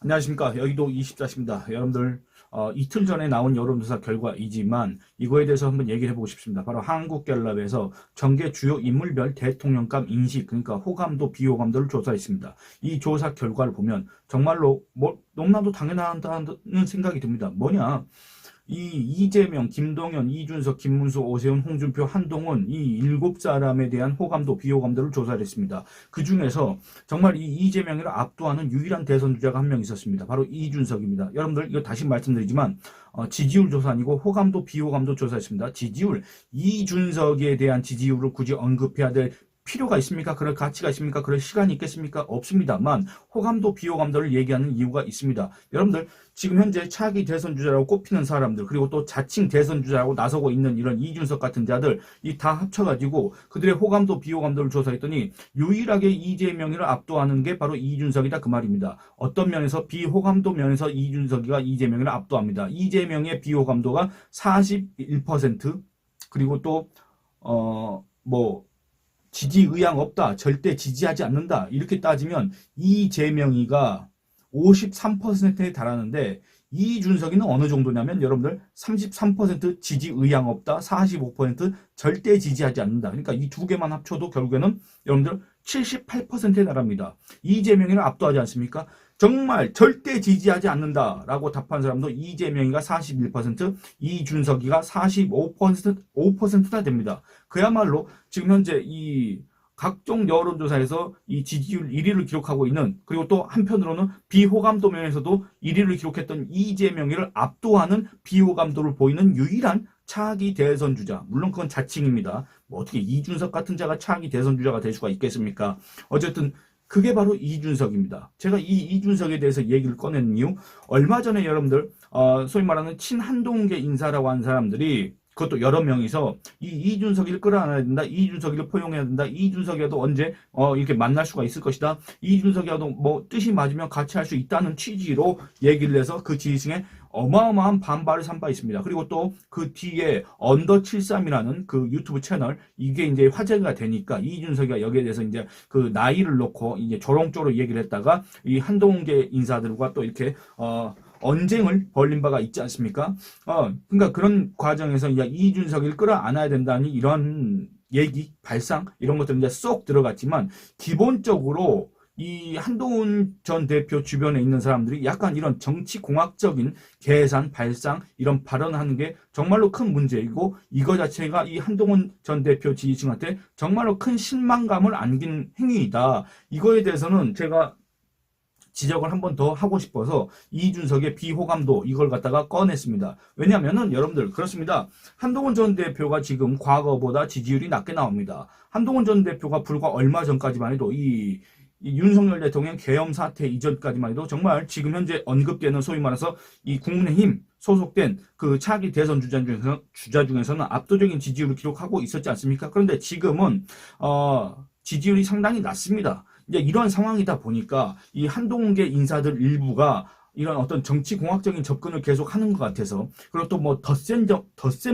안녕하십니까. 여의도 24시입니다. 여러분들 이틀 전에 나온 여론조사 결과이지만 이거에 대해서 한번 얘기를 해보고 싶습니다. 바로 한국갤럽에서 전개 주요 인물별 대통령감 인식, 그러니까 호감도 비호감도를 조사했습니다. 이 조사 결과를 보면 정말로 너무나도 당연하다는 생각이 듭니다. 뭐냐, 이 이재명, 김동연, 이준석, 김문수, 오세훈, 홍준표, 한동훈 이 7사람에 대한 호감도, 비호감도를 조사를 했습니다. 그 중에서 정말 이 이재명을 압도하는 유일한 대선 주자가 한 명 있었습니다. 바로 이준석입니다. 여러분들 이거 다시 말씀드리지만 지지율 조사 아니고 호감도, 비호감도 조사했습니다. 지지율, 이준석에 대한 지지율을 굳이 언급해야 될 필요가 있습니까? 그럴 가치가 있습니까? 그럴 시간이 있겠습니까? 없습니다만 호감도 비호감도를 얘기하는 이유가 있습니다. 여러분들 지금 현재 차기 대선 주자라고 꼽히는 사람들, 그리고 또 자칭 대선 주자라고 나서고 있는 이런 이준석 같은 자들 이 다 합쳐가지고 그들의 호감도 비호감도를 조사했더니 유일하게 이재명이를 압도하는 게 바로 이준석이다, 그 말입니다. 어떤 면에서 비호감도 면에서 이준석이가 이재명이를 압도합니다. 이재명의 비호감도가 41%, 그리고 또 지지 의향 없다, 절대 지지하지 않는다, 이렇게 따지면 이재명이가 53%에 달하는데 이준석이는 어느 정도냐면 여러분들 33% 지지 의향 없다, 45% 절대 지지하지 않는다. 그러니까 이 두 개만 합쳐도 결국에는 여러분들 78%에 달합니다. 이재명이를 압도하지 않습니까? 정말 절대 지지하지 않는다라고 답한 사람도 이재명이가 41%, 이준석이가 45%나 됩니다. 그야말로 지금 현재 이 각종 여론조사에서 이 지지율 1위를 기록하고 있는, 그리고 또 한편으로는 비호감도 면에서도 1위를 기록했던 이재명이를 압도하는 비호감도를 보이는 유일한 차기 대선 주자. 물론 그건 자칭입니다. 어떻게 이준석 같은 자가 차기 대선 주자가 될 수가 있겠습니까? 어쨌든 그게 바로 이준석입니다. 제가 이 이준석에 대해서 얘기를 꺼낸 이유, 얼마 전에 여러분들 소위 말하는 친한동계 인사라고 하는 사람들이, 그것도 여러 명이서 이 이준석이를 끌어안아야 된다, 이준석이를 포용해야 된다, 이준석이라도 언제 이렇게 만날 수가 있을 것이다, 이준석이라도 뜻이 맞으면 같이 할 수 있다는 취지로 얘기를 해서 그 지지층에 어마어마한 반발을 산 바 있습니다. 그리고 또 그 뒤에 언더73이라는 그 유튜브 채널, 이게 이제 화제가 되니까 이준석이가 여기에 대해서 이제 그 나이를 놓고 이제 조롱조로 얘기를 했다가 이 한동계 인사들과 또 이렇게 언쟁을 벌린 바가 있지 않습니까? 그러니까 그런 과정에서 이제 이준석을 끌어안아야 된다는 이런 얘기, 발상, 이런 것들은 이제 쏙 들어갔지만, 기본적으로 이 한동훈 전 대표 주변에 있는 사람들이 약간 이런 정치공학적인 계산, 발상, 이런 발언을 하는 게 정말로 큰 문제이고, 이거 자체가 이 한동훈 전 대표 지지층한테 정말로 큰 실망감을 안긴 행위이다. 이거에 대해서는 제가 지적을 한 번 더 하고 싶어서 이준석의 비호감도 이걸 갖다가 꺼냈습니다. 왜냐하면은 여러분들 그렇습니다. 한동훈 전 대표가 지금 과거보다 지지율이 낮게 나옵니다. 한동훈 전 대표가 불과 얼마 전까지만 해도 이 윤석열 대통령 계엄 사태 이전까지만 해도 정말 지금 현재 언급되는 소위 말해서 이 국민의힘 소속된 그 차기 대선 주자 중에서는 압도적인 지지율을 기록하고 있었지 않습니까? 그런데 지금은 지지율이 상당히 낮습니다. 이제 이런 상황이다 보니까 이 한동계 인사들 일부가 이런 어떤 정치공학적인 접근을 계속 하는 것 같아서, 그리고 또 덧셈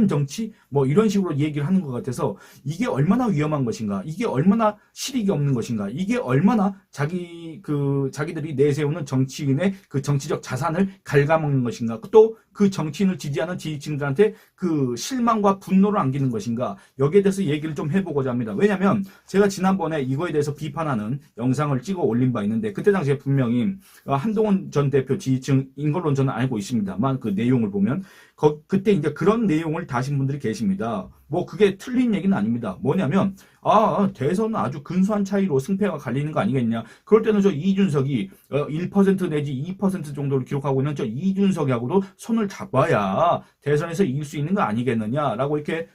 정치? 이런 식으로 얘기를 하는 것 같아서, 이게 얼마나 위험한 것인가? 이게 얼마나 실익이 없는 것인가? 이게 얼마나 자기들이 내세우는 정치인의 그 정치적 자산을 갉아먹는 것인가? 또 그 정치인을 지지하는 지지층들한테 그 실망과 분노를 안기는 것인가? 여기에 대해서 얘기를 좀 해보고자 합니다. 왜냐면 제가 지난번에 이거에 대해서 비판하는 영상을 찍어 올린 바 있는데, 그때 당시에 분명히 한동훈 전 대표 지지층인 걸로 저는 알고 있습니다만, 그 내용을 보면 그때 이제 그런 내용을 다신 분들이 계십니다. 그게 틀린 얘기는 아닙니다. 뭐냐면 대선은 아주 근소한 차이로 승패가 갈리는 거 아니겠냐. 그럴 때는 저 이준석이 1% 내지 2% 정도를 기록하고 있는 저 이준석하고도 손을 잡아야 대선에서 이길 수 있는 거 아니겠느냐라고 이렇게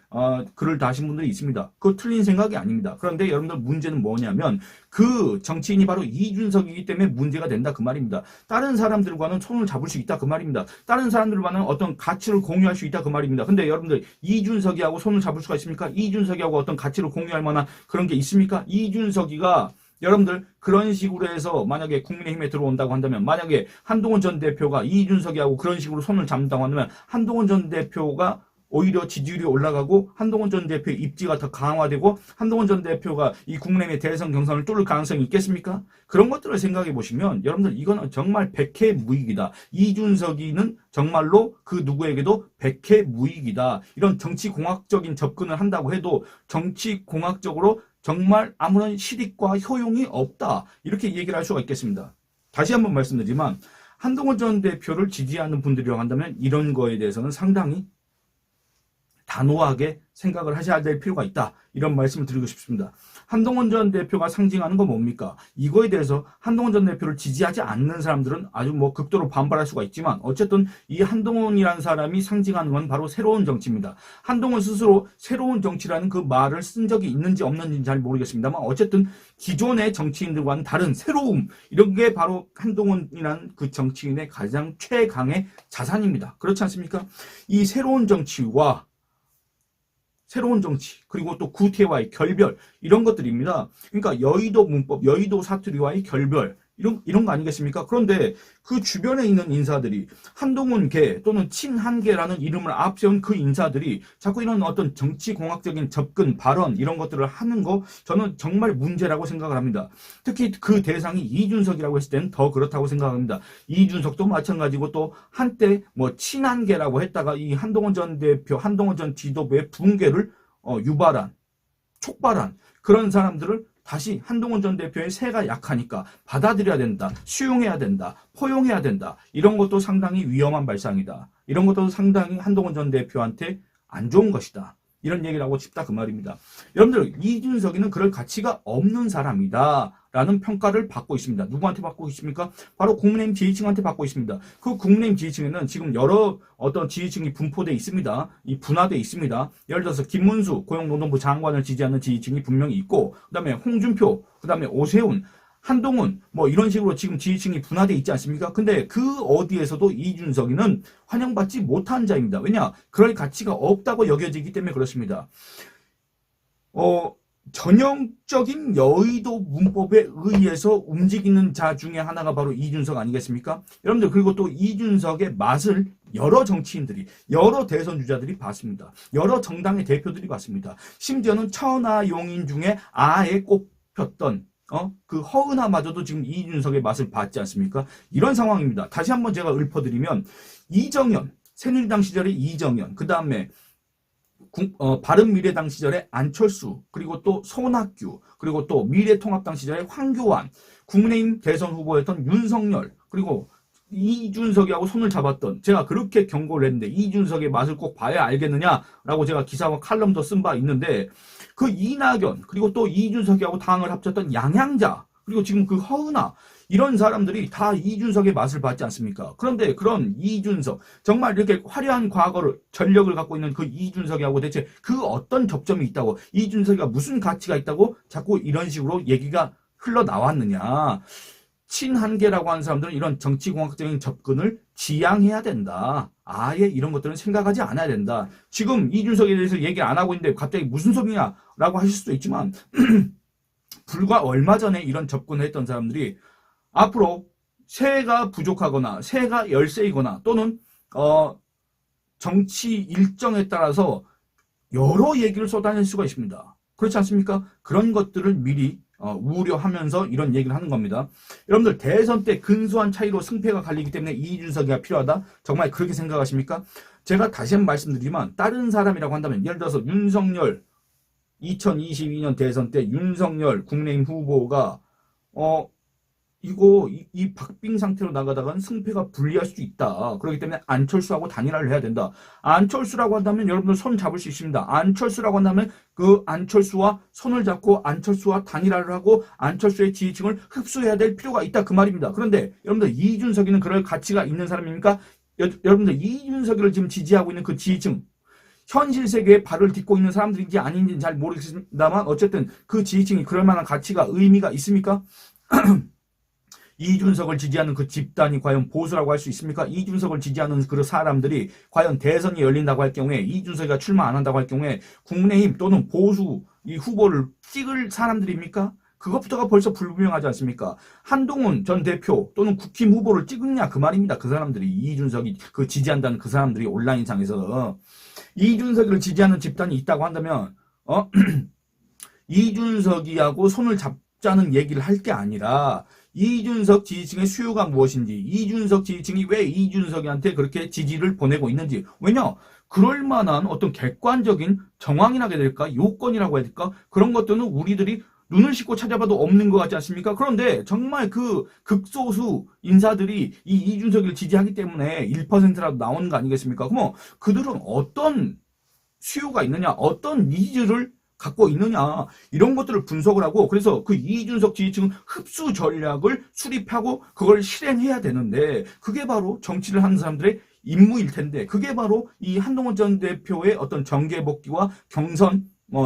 글을 다신 분들이 있습니다. 그거 틀린 생각이 아닙니다. 그런데 여러분들 문제는 뭐냐면 그 정치인이 바로 이준석이기 때문에 문제가 된다, 그 말입니다. 다른 사람들과는 손을 잡을 수 있다, 그 말입니다. 다른 사람들과는 어떤 가치를 공유할 수 있다, 그 말입니다. 근데 여러분들 이준석이하고 손을 잡을 수가 있습니까? 이준석이하고 어떤 가치를 공유할 만한 그런 게 있습니까? 이준석이가 여러분들 그런 식으로 해서 만약에 국민의힘에 들어온다고 한다면, 만약에 한동훈 전 대표가 이준석이하고 그런 식으로 손을 잡는다고 한다면 한동훈 전 대표가 오히려 지지율이 올라가고 한동훈 전 대표의 입지가 더 강화되고 한동훈 전 대표가 이 국민의힘의 대선 경선을 뚫을 가능성이 있겠습니까? 그런 것들을 생각해 보시면 여러분들 이거는 정말 백해무익이다. 이준석이는 정말로 그 누구에게도 백해무익이다. 이런 정치공학적인 접근을 한다고 해도 정치공학적으로 정말 아무런 실익과 효용이 없다. 이렇게 얘기를 할 수가 있겠습니다. 다시 한번 말씀드리지만 한동훈 전 대표를 지지하는 분들이라고 한다면 이런 거에 대해서는 상당히 단호하게 생각을 하셔야 될 필요가 있다. 이런 말씀을 드리고 싶습니다. 한동훈 전 대표가 상징하는 건 뭡니까? 이거에 대해서 한동훈 전 대표를 지지하지 않는 사람들은 아주 극도로 반발할 수가 있지만 어쨌든 이 한동훈이라는 사람이 상징하는 건 바로 새로운 정치입니다. 한동훈 스스로 새로운 정치라는 그 말을 쓴 적이 있는지 없는지는 잘 모르겠습니다만 어쨌든 기존의 정치인들과는 다른 새로움, 이런 게 바로 한동훈이라는 그 정치인의 가장 최강의 자산입니다. 그렇지 않습니까? 이 새로운 정치와 새로운 정치, 그리고 또 구태와의 결별, 이런 것들입니다. 그러니까 여의도 문법, 여의도 사투리와의 결별, 이런 거 아니겠습니까? 그런데 그 주변에 있는 인사들이 한동훈계 또는 친한계라는 이름을 앞세운 그 인사들이 자꾸 이런 어떤 정치공학적인 접근, 발언, 이런 것들을 하는 거 저는 정말 문제라고 생각을 합니다. 특히 그 대상이 이준석이라고 했을 때는 더 그렇다고 생각합니다. 이준석도 마찬가지고 또 한때 친한계라고 했다가 이 한동훈 전 대표, 한동훈 전 지도부의 붕괴를 유발한, 촉발한 그런 사람들을 다시 한동훈 전 대표의 세가 약하니까 받아들여야 된다, 수용해야 된다, 포용해야 된다. 이런 것도 상당히 위험한 발상이다. 이런 것도 상당히 한동훈 전 대표한테 안 좋은 것이다. 이런 얘기를 하고 싶다 그 말입니다. 여러분들 이준석이는 그럴 가치가 없는 사람이다 라는 평가를 받고 있습니다. 누구한테 받고 있습니까? 바로 국민의힘 지지층한테 받고 있습니다. 그 국민의힘 지지층에는 지금 여러 어떤 지지층이 분포되어 있습니다. 이 분화되어 있습니다. 예를 들어서 김문수 고용노동부 장관을 지지하는 지지층이 분명히 있고 그 다음에 홍준표, 그 다음에 오세훈, 한동훈 이런 식으로 지금 지지층이 분화되어 있지 않습니까? 근데 그 어디에서도 이준석이는 환영받지 못한 자입니다. 왜냐? 그럴 가치가 없다고 여겨지기 때문에 그렇습니다. 전형적인 여의도 문법에 의해서 움직이는 자 중에 하나가 바로 이준석 아니겠습니까? 여러분들 그리고 또 이준석의 맛을 여러 정치인들이, 여러 대선 주자들이 봤습니다. 여러 정당의 대표들이 봤습니다. 심지어는 천하용인 중에 아예 꼽혔던 그 허은하마저도 지금 이준석의 맛을 봤지 않습니까? 이런 상황입니다. 다시 한번 제가 읊어드리면 이정현, 새누리당 시절의 이정현, 그 다음에 바른미래당 시절의 안철수, 그리고 또 손학규, 그리고 또 미래통합당 시절의 황교안, 국민의힘 대선 후보였던 윤석열, 그리고 이준석이하고 손을 잡았던, 제가 그렇게 경고를 했는데 이준석의 맛을 꼭 봐야 알겠느냐라고 제가 기사와 칼럼도 쓴 바 있는데 그 이낙연, 그리고 또 이준석이하고 당을 합쳤던 양양자, 그리고 지금 그 허은하, 이런 사람들이 다 이준석의 맛을 봤지 않습니까? 그런데 그런 이준석, 정말 이렇게 화려한 과거를, 전력을 갖고 있는 그 이준석이하고 대체 그 어떤 접점이 있다고, 이준석이가 무슨 가치가 있다고 자꾸 이런 식으로 얘기가 흘러나왔느냐. 친한계라고 하는 사람들은 이런 정치공학적인 접근을 지양해야 된다. 아예 이런 것들은 생각하지 않아야 된다. 지금 이준석에 대해서 얘기 안 하고 있는데 갑자기 무슨 소리냐라고 하실 수도 있지만 불과 얼마 전에 이런 접근을 했던 사람들이 앞으로 세가 부족하거나 세가 열세이거나 또는 정치 일정에 따라서 여러 얘기를 쏟아낼 수가 있습니다. 그렇지 않습니까? 그런 것들을 미리 우려하면서 이런 얘기를 하는 겁니다. 여러분들 대선 때 근소한 차이로 승패가 갈리기 때문에 이준석이가 필요하다? 정말 그렇게 생각하십니까? 제가 다시 한번 말씀드리지만 다른 사람이라고 한다면 예를 들어서 윤석열 2022년 대선 때 윤석열 국민의힘 후보가 이 박빙 상태로 나가다가는 승패가 불리할 수 있다. 그렇기 때문에 안철수하고 단일화를 해야 된다. 안철수라고 한다면 여러분들 손 잡을 수 있습니다. 안철수라고 한다면 그 안철수와 손을 잡고 안철수와 단일화를 하고 안철수의 지지층을 흡수해야 될 필요가 있다. 그 말입니다. 그런데 여러분들 이준석이는 그럴 가치가 있는 사람입니까? 여러분들 이준석이를 지금 지지하고 있는 그 지지층, 현실 세계에 발을 딛고 있는 사람들인지 아닌지는 잘 모르겠습니다만 어쨌든 그 지지층이 그럴 만한 가치가, 의미가 있습니까? 이준석을 지지하는 그 집단이 과연 보수라고 할 수 있습니까? 이준석을 지지하는 그 사람들이 과연 대선이 열린다고 할 경우에, 이준석이가 출마 안 한다고 할 경우에 국민의힘 또는 보수 이 후보를 찍을 사람들입니까? 그것부터가 벌써 불분명하지 않습니까? 한동훈 전 대표 또는 국힘 후보를 찍느냐 그 말입니다. 그 사람들이, 이준석이 그 지지한다는 그 사람들이 온라인상에서. 이준석이를 지지하는 집단이 있다고 한다면 이준석이하고 손을 잡자는 얘기를 할 게 아니라 이준석 지지층의 수요가 무엇인지, 이준석 지지층이 왜 이준석이한테 그렇게 지지를 보내고 있는지. 왜냐? 그럴 만한 어떤 객관적인 정황이라고 해야 될까? 요건이라고 해야 될까? 그런 것들은 우리들이 눈을 씻고 찾아봐도 없는 것 같지 않습니까? 그런데 정말 그 극소수 인사들이 이 이준석을 지지하기 때문에 1%라도 나오는 거 아니겠습니까? 그럼 그들은 어떤 수요가 있느냐, 어떤 니즈를 갖고 있느냐, 이런 것들을 분석을 하고, 그래서 그 이준석 지지층 흡수 전략을 수립하고 그걸 실행해야 되는데, 그게 바로 정치를 하는 사람들의 임무일 텐데, 그게 바로 이 한동훈 전 대표의 어떤 정계 복귀와 경선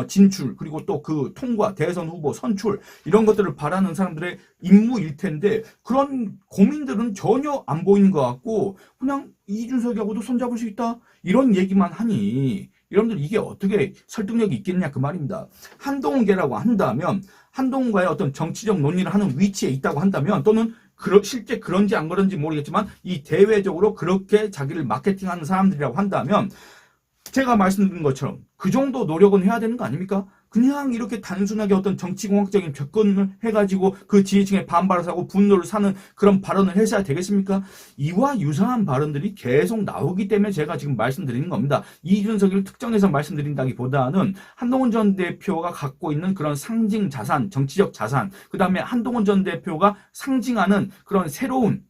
진출, 그리고 또 그 통과, 대선 후보 선출, 이런 것들을 바라는 사람들의 임무일 텐데, 그런 고민들은 전혀 안 보이는 것 같고, 그냥 이준석하고도 손잡을 수 있다, 이런 얘기만 하니, 여러분들 이게 어떻게 설득력이 있겠냐 그 말입니다. 한동훈계라고 한다면, 한동훈과의 어떤 정치적 논의를 하는 위치에 있다고 한다면, 또는 실제 그런지 안 그런지 모르겠지만 이 대외적으로 그렇게 자기를 마케팅하는 사람들이라고 한다면, 제가 말씀드린 것처럼 그 정도 노력은 해야 되는 거 아닙니까? 그냥 이렇게 단순하게 어떤 정치공학적인 접근을 해가지고 그 지지층의 반발을 사고 분노를 사는 그런 발언을 해서야 되겠습니까? 이와 유사한 발언들이 계속 나오기 때문에 제가 지금 말씀드리는 겁니다. 이준석을 특정해서 말씀드린다기보다는 한동훈 전 대표가 갖고 있는 그런 상징 자산, 정치적 자산, 그 다음에 한동훈 전 대표가 상징하는 그런 새로운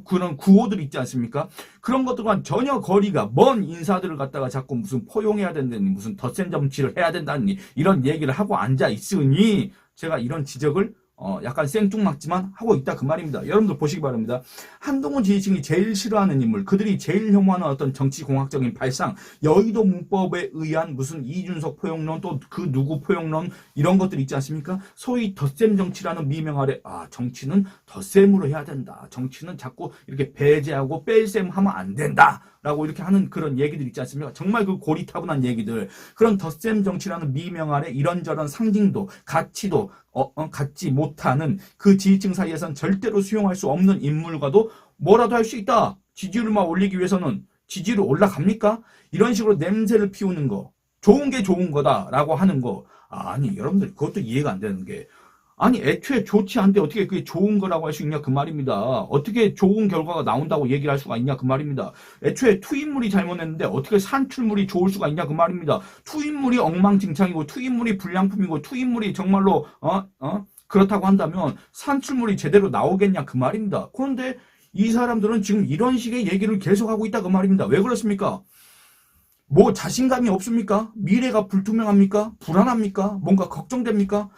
그런 구호들 있지 않습니까? 그런 것들과 전혀 거리가 먼 인사들을 갖다가 자꾸 무슨 포용해야 된다니, 무슨 덧센 정치를 해야 된다니, 이런 얘기를 하고 앉아 있으니 제가 이런 지적을 약간 생뚱맞지만 하고 있다 그 말입니다. 여러분들 보시기 바랍니다. 한동훈 지지층이 제일 싫어하는 인물, 그들이 제일 혐오하는 어떤 정치공학적인 발상, 여의도 문법에 의한 무슨 이준석 포용론, 또 그 누구 포용론, 이런 것들 있지 않습니까? 소위 덧셈 정치라는 미명 아래 정치는 덧셈으로 해야 된다, 정치는 자꾸 이렇게 배제하고 뺄셈 하면 안 된다 라고 이렇게 하는 그런 얘기들 있지 않습니까? 정말 그 고리타분한 얘기들, 그런 덧셈 정치라는 미명 아래 이런저런 상징도 가치도 갖지 못하는 그 지지층 사이에선 절대로 수용할 수 없는 인물과도 뭐라도 할 수 있다, 지지율만 올리기 위해서는. 지지율 올라갑니까? 이런 식으로 냄새를 피우는 거, 좋은 게 좋은 거다라고 하는 거, 아니 여러분들 그것도 이해가 안 되는 게, 아니 애초에 좋지 않은데 어떻게 그게 좋은 거라고 할 수 있냐 그 말입니다. 어떻게 좋은 결과가 나온다고 얘기를 할 수가 있냐 그 말입니다. 애초에 투입물이 잘못했는데 어떻게 산출물이 좋을 수가 있냐 그 말입니다. 투입물이 엉망진창이고 투입물이 불량품이고 투입물이 정말로 그렇다고 한다면 산출물이 제대로 나오겠냐 그 말입니다. 그런데 이 사람들은 지금 이런 식의 얘기를 계속하고 있다 그 말입니다. 왜 그렇습니까? 뭐 자신감이 없습니까? 미래가 불투명합니까? 불안합니까? 뭔가 걱정됩니까?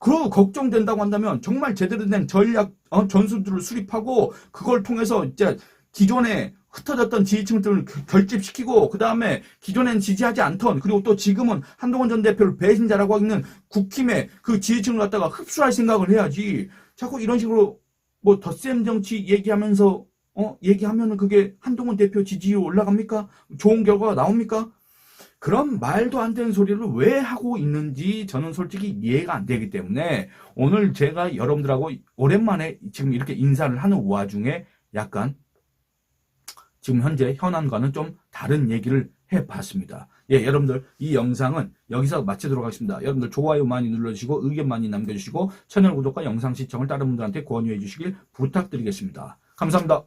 그 걱정된다고 한다면 정말 제대로 된 전략 전술들을 수립하고 그걸 통해서 이제 기존에 흩어졌던 지지층들을 결집시키고, 그 다음에 기존엔 지지하지 않던, 그리고 또 지금은 한동훈 전 대표를 배신자라고 있는 국힘의 그 지지층을 갖다가 흡수할 생각을 해야지. 자꾸 이런 식으로 뭐 덧셈 정치 얘기하면서 얘기하면은 그게 한동훈 대표 지지율 올라갑니까? 좋은 결과가 나옵니까? 그런 말도 안 되는 소리를 왜 하고 있는지 저는 솔직히 이해가 안 되기 때문에 오늘 제가 여러분들하고 오랜만에 지금 이렇게 인사를 하는 와중에 약간 지금 현재 현안과는 좀 다른 얘기를 해봤습니다. 예, 여러분들 이 영상은 여기서 마치도록 하겠습니다. 여러분들 좋아요 많이 눌러주시고 의견 많이 남겨주시고 채널 구독과 영상 시청을 다른 분들한테 권유해 주시길 부탁드리겠습니다. 감사합니다.